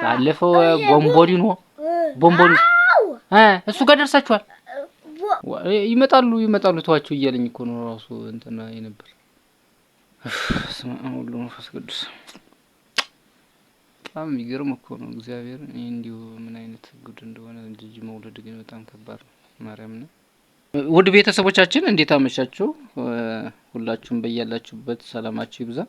ባለፈው ቦምቦሊኖ እሱ ጋር ደርሳችኋል? ይመጣሉ ተዋቸው እያለኝ እኮ ነው ራሱ እንትና የነበር ስማም ሁሉ መንፈስ ቅዱስ በጣም የሚገርም እኮ ነው እግዚአብሔር እንዲሁ ምን አይነት ጉድ እንደሆነ ልጅ መውለድ ግን በጣም ከባድ ነው። ማርያም ነው። ውድ ቤተሰቦቻችን እንዴት አመሻችሁ? ሁላችሁም በያላችሁበት ሰላማችሁ ይብዛ።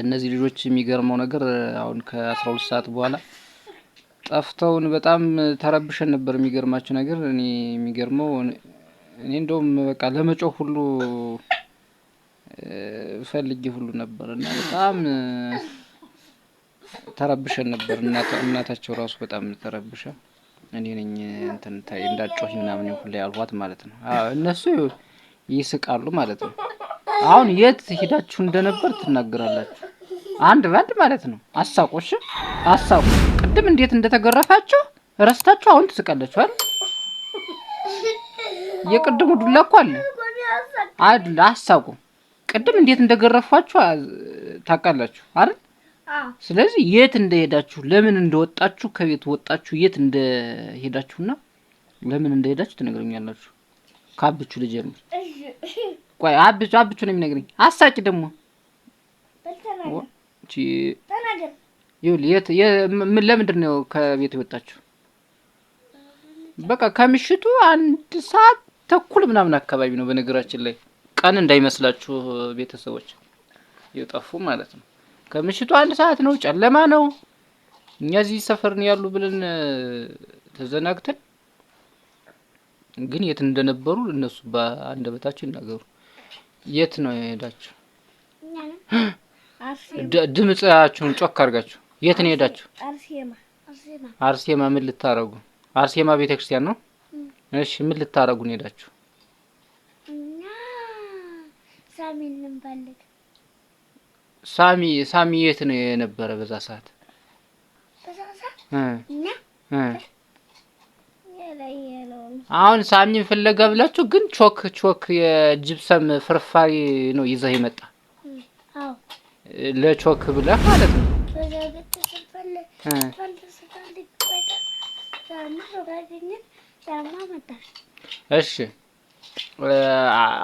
እነዚህ ልጆች የሚገርመው ነገር አሁን ከ12 ሰዓት በኋላ ጠፍተውን በጣም ተረብሸን ነበር። የሚገርማችሁ ነገር እኔ የሚገርመው እኔ እንደውም በቃ ለመጮህ ሁሉ ፈልጌ ሁሉ ነበርና በጣም ተረብሸን ነበር። እናታቸው ራሱ በጣም ተረብሻ እኔ ነኝ እንትን ታይ እንዳጮህ ምናምን ሁሉ ያልኳት ማለት ነው። እነሱ ይስቃሉ ማለት ነው። አሁን የት ሄዳችሁ እንደነበር ትናገራላችሁ አንድ ባንድ ማለት ነው። አሳቆሽ አሳቁ። ቅድም እንዴት እንደተገረፋችሁ ረስታችሁ አሁን ትስቃላችሁ አይደል? የቅድሙ ዱላ እኮ አለ አይደል? አሳቁ። ቅድም እንዴት እንደገረፋችሁ ታውቃላችሁ አይደል? ስለዚህ የት እንደሄዳችሁ ለምን እንደወጣችሁ ከቤት ወጣችሁ የት እንደሄዳችሁና ለምን እንደሄዳችሁ ትነግሩኛላችሁ። ካብቹ ልጀምር። ቆይ አብቹ ነው የሚነግረኝ። አሳቂ ደግሞ ተናገር። ለምንድን ነው ከቤት የወጣችሁ? በቃ ከምሽቱ 1 ሰዓት ተኩል ምናምን አካባቢ ነው። በነገራችን ላይ ቀን እንዳይመስላችሁ ቤተሰቦች የጠፉ ማለት ነው። ከምሽቱ 1 ሰዓት ነው። ጨለማ ነው። እኛ እዚህ ሰፈር ነው ያሉ ብለን ተዘናግተን ግን የት እንደነበሩ እነሱ በአንደበታቸው ይናገሩ። የት ነው የሄዳችሁ? ድምጻችሁን ጮክ አድርጋችሁ የት ነው የሄዳችሁ? አርሴማ ምን ልታረጉ? አርሴማ ቤተክርስቲያን ነው። እሺ ምን ልታረጉ ነው የሄዳችሁ? ሳሚን እንፈልግ። ሳሚ የት ነው የነበረ በዛ ሰዓት? አሁን ሳሚን ፍለጋ ብላችሁ ግን ቾክ የጅብሰም ፍርፋሪ ነው ይዘህ የመጣ ለቾክ ብለህ ማለት ነው። እሺ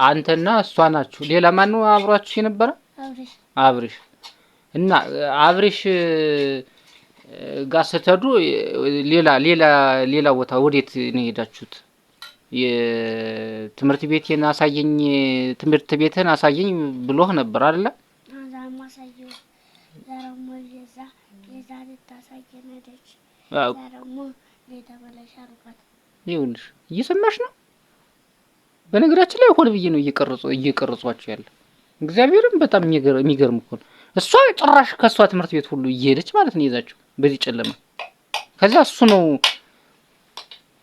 አንተና እሷ ናችሁ። ሌላ ማን ነው አብራችሁ የነበረ? አብሪሽ እና አብሪሽ ጋር ስትሄዱ ሌላ ቦታ ወዴት ነው የሄዳችሁት? የትምህርት ቤቴን አሳየኝ፣ ትምህርት ቤትን አሳየኝ ብሎህ ነበር አይደለ? ማሳየው ዘራሞ የዛ ልታሳየን ሄደች። ዘራሞ ለተበላሽ አርጓት። ይኸውልሽ እየሰማሽ ነው። በነገራችን ላይ ሆነ ብዬ ነው እየቀረጿቸው ያለ። እግዚአብሔርን በጣም የሚገርም እኮ ነው። እሷ ጭራሽ ከሷ ትምህርት ቤት ሁሉ እየሄደች ማለት ነው ይዛቸው በዚህ ጨለማ። ከዛ እሱ ነው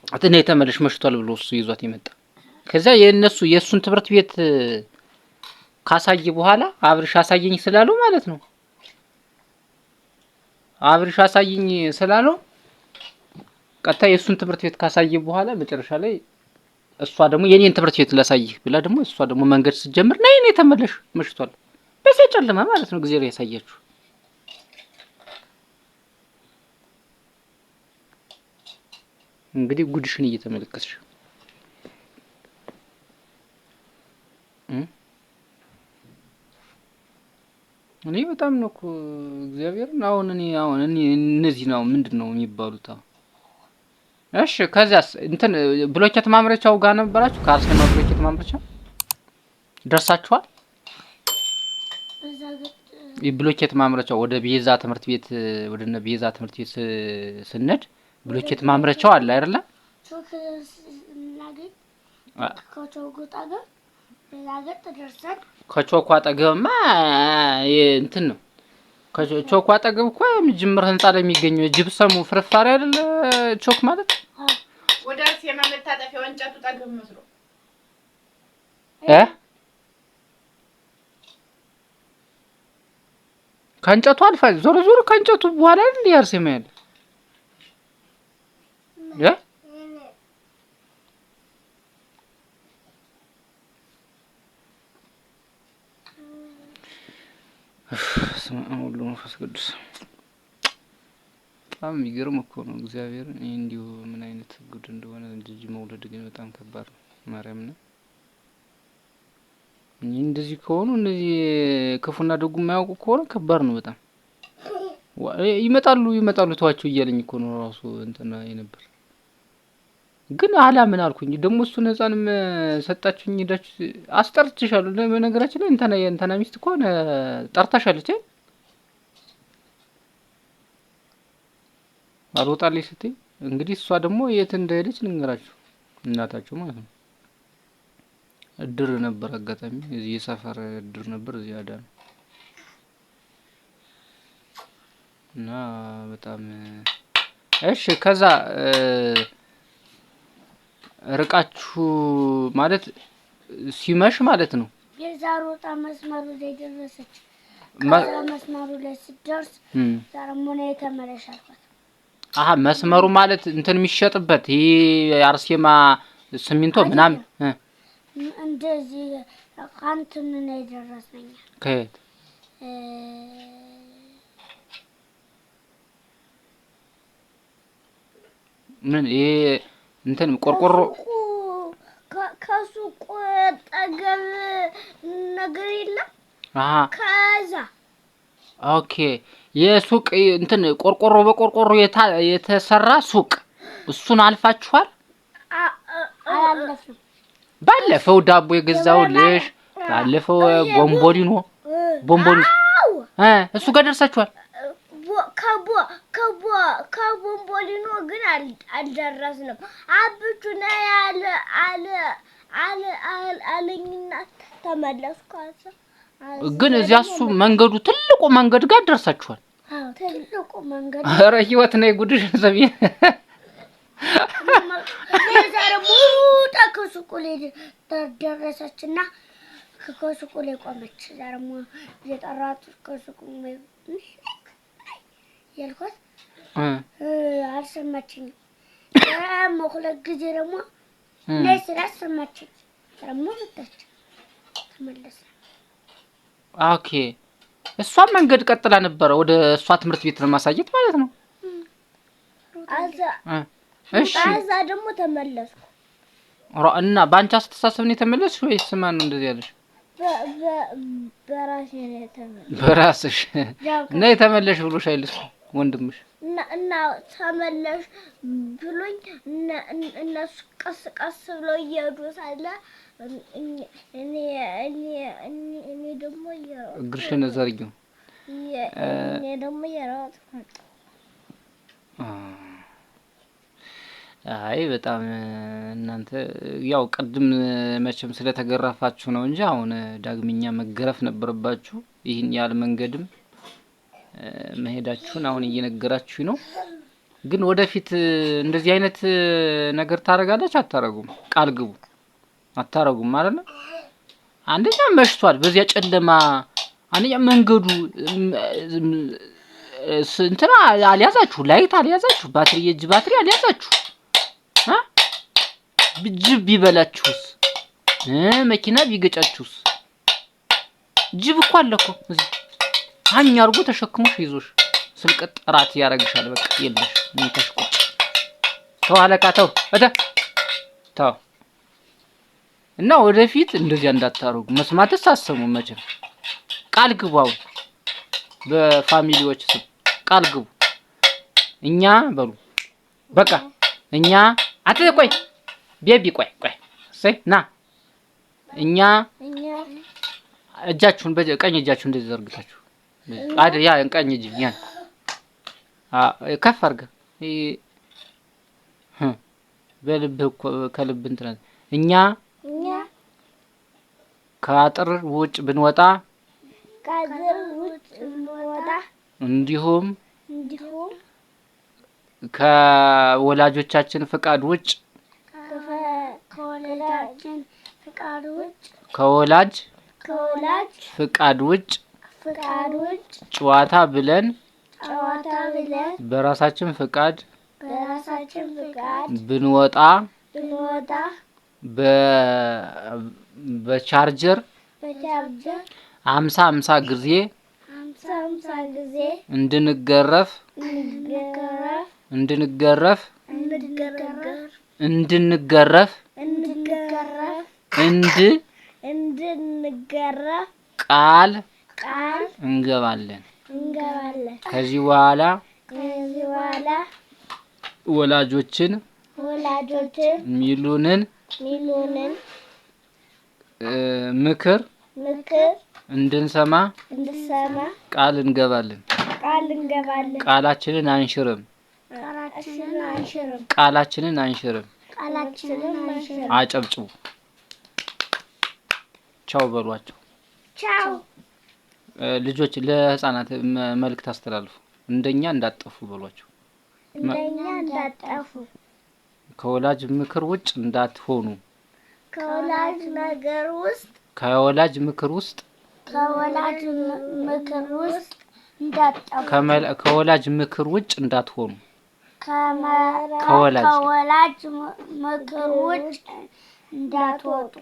አጥኔ ተመለሽ መሽቷል ብሎ እሱ ይዟት ይመጣ። ከዛ የእሱን ትምህርት ቤት ካሳየ በኋላ አብርሽ አሳየኝ ስላለው ማለት ነው። አብርሽ አሳየኝ ስላለው ቀጣይ የእሱን ትምህርት ቤት ካሳየ በኋላ መጨረሻ ላይ እሷ ደግሞ የኔን ትምህርት ቤት ላሳይህ ብላ ደግሞ እሷ ደግሞ መንገድ ስትጀምር ነይ ተመለሽ መሽቷል በዚህ ጨለማ ማለት ነው። እግዚአብሔር ያሳያችሁ። እንግዲህ ጉድሽን እየተመለከትሽ እኔ በጣም ነው እኮ እግዚአብሔርን አሁን እኔ እነዚህ ነው ምንድነው የሚባሉት? እሺ ከዛስ እንትን ብሎኬት ማምረቻው ጋር ነበራችሁ? ከአርሴማ ብሎኬት ማምረቻ ደርሳችኋል? ብሎኬት ማምረቻው ወደ ቤዛ ትምህርት ቤት ወደነ ቤዛ ትምህርት ቤት ስንሄድ ብሎኬት ማምረቻው አለ አይደለ? ከቾኩ አጠገብማ እንትን ነው። ከቾኩ አጠገብ እኮ የምጅምር ህንጻ ላይ የሚገኘው ጅብሰሙ ፍርፋሪ አይደለ? ቾክ ማለት ወደ አርሴማ መታጠፊያው እንጨቱ ጠገብ መስሎ ከእንጨቱ አልፋ ዞሮ ከእንጨቱ በኋላ አይደል የአርሴማ ያለ ስማ ሁሉ መንፈስ ቅዱስ በጣም የሚገርም እኮ ነው እግዚአብሔር እንዲሁ ምን አይነት ጉድ እንደሆነ ልጅ መውለድ ግን በጣም ከባድ ነው ማርያም ነው እንደዚህ ከሆኑ እነዚህ ክፉና ደጉ የማያውቁ ከሆነ ከባድ ነው በጣም ይመጣሉ ተዋቸው እያለኝ እኮ ነው ራሱ እንትና የነበር ግን ምን አልኩኝ ደግሞ እሱን ህፃንም ሰጣችሁኝ ሄዳችሁ አስጠርትሻለሁ በነገራችን ላይ እንትና ሚስት እኮ ጠርታሻለች አልወጣልኝ ስትይ እንግዲህ እሷ ደግሞ የት እንደሄደች ልንገራችሁ እናታችሁ ማለት ነው እድር ነበር አጋጣሚ እዚህ የሰፈር እድር ነበር እዚህ አዳነ እና በጣም እሺ ከዛ ርቃችሁ ማለት ሲመሽ ማለት ነው የዛሮጣ መስመሩ ላይ ደረሰች መስመሩ ላይ ሲደርስ ዛሬሞኔ ተመለሻልኳት መስመሩ ማለት እንትን የሚሸጥበት ይሄ አርሴማ ሲሚንቶ ምናምን እንደዚህ ካንተን ነው የደረሰኝ ከየት ምን ይሄ እንትን ቆርቆሮ ከሱቁ ጠገብ ነገር የለም ከዛ ኦኬ የሱቅ እንትን ቆርቆሮ በቆርቆሮ የተሰራ ሱቅ እሱን አልፋችኋል አላለፍንም ባለፈው ዳቦ የገዛውልሽ ባለፈው ቦምቦሊኖ እሱ ጋር ደርሳችኋል ከቦምቦሊኖ ግን አልደረስንም አብቹና አለኝና ተመለስኩ ግን እዚያ እሱ መንገዱ ትልቁ መንገድ ጋር ደርሳችኋል ትልቁ መንገድ ኧረ ህይወት ነው ጉድሽ ሰብዬ ለዛሬ ከሱቁ ላይ ደረሰችና ከሱቁ ላይ ቆመች ዛሬሞ የጠራት ከሱቁ ያልኳት አልሰማችኝም ለሞክለ ጊዜ ደግሞ ለስላሰማችኝ ደግሞ መጣች ተመለሰ ኦኬ እሷ መንገድ ቀጥላ ነበር ወደ እሷ ትምህርት ቤት ለማሳየት ማለት ነው እሺ አዛ ደግሞ ተመለስኩ እና ባንቻ አስተሳሰብ ነው የተመለስሽ ወይስ ማን ነው እንደዚህ ያለሽ በራሴ ነው የተመለስኩ በራስሽ እና የተመለሽ ብሎሽ አይልስ ወንድምሽ እና ተመለሽ ብሎኝ እነሱ ቀስ ብለው እየሄዱ ሳለ እኔ ደግሞ እግርሽን ዘርጊው እኔ ደግሞ የራስኩ አይ በጣም እናንተ ያው ቀድም መቼም ስለተገረፋችሁ ነው እንጂ አሁን ዳግመኛ መገረፍ ነበርባችሁ ይሄን ያለ መንገድም መሄዳችሁን አሁን እየነገራችሁ ነው ግን ወደፊት እንደዚህ አይነት ነገር ታረጋላችሁ አታረጉም ቃል ግቡ አታረጉም ማለት ነው አንደኛ መሽቷል በዚያ ጨለማ አንደኛ መንገዱ እንትና አልያዛችሁ ላይት አልያዛችሁ ባትሪ የእጅ ባትሪ አልያዛችሁ ጅብ ቢበላችሁስ መኪና ቢገጫችሁስ ጅብ እኮ አለ እኮ እዚህ አኛ አርጎ ተሸክሞሽ ይዞሽ ስልቀጥ ራት ያረግሻል በቃ የለሽ እንተሽቆ ተዋለካ ተው እና ወደፊት እንደዚህ እንዳታረጉ መስማትስ አሰሙ መቼም ቃል ግቡ በፋሚሊዎች ስም ቃል ግቡ እኛ በሉ በቃ እኛ አትቆይ ቤቢ ቆይ ና እኛ እጃችሁን በቀኝ እጃችሁን እንደዚህ ዘርግታችሁ አይደል ያ ቀኝ እጅ ያን ከፍ አድርገህ በልብህ ከልብ እንትን እኛ ከአጥር ውጭ ብንወጣ እንዲሁም ከወላጆቻችን ፍቃድ ውጭ ከወላጅ ፍቃድ ውጭ ጨዋታ ብለን በራሳችን ፍቃድ ብንወጣ በቻርጀር 50 ጊዜ እንድንገረፍ እንድንገረፍ እንድንገረፍ ቃል ቃል እንገባለን። ከዚህ በኋላ ወላጆችን ሚሉንን ምክር እንድንሰማ ቃል እንገባለን። ቃላችንን አንሽርም። አጨብጭቡ። ቻው በሏቸው። ቻው። ልጆች ለህፃናት መልእክት አስተላልፉ። እንደኛ እንዳጠፉ በሏቸው። ከወላጅ ምክር ውጭ እንዳትሆኑ። ከወላጅ ምክር ውስጥ ከወላጅ ምክር ውጭ እንዳትሆኑ። ከወላጅ ምክር ውጭ እንዳትወጡ።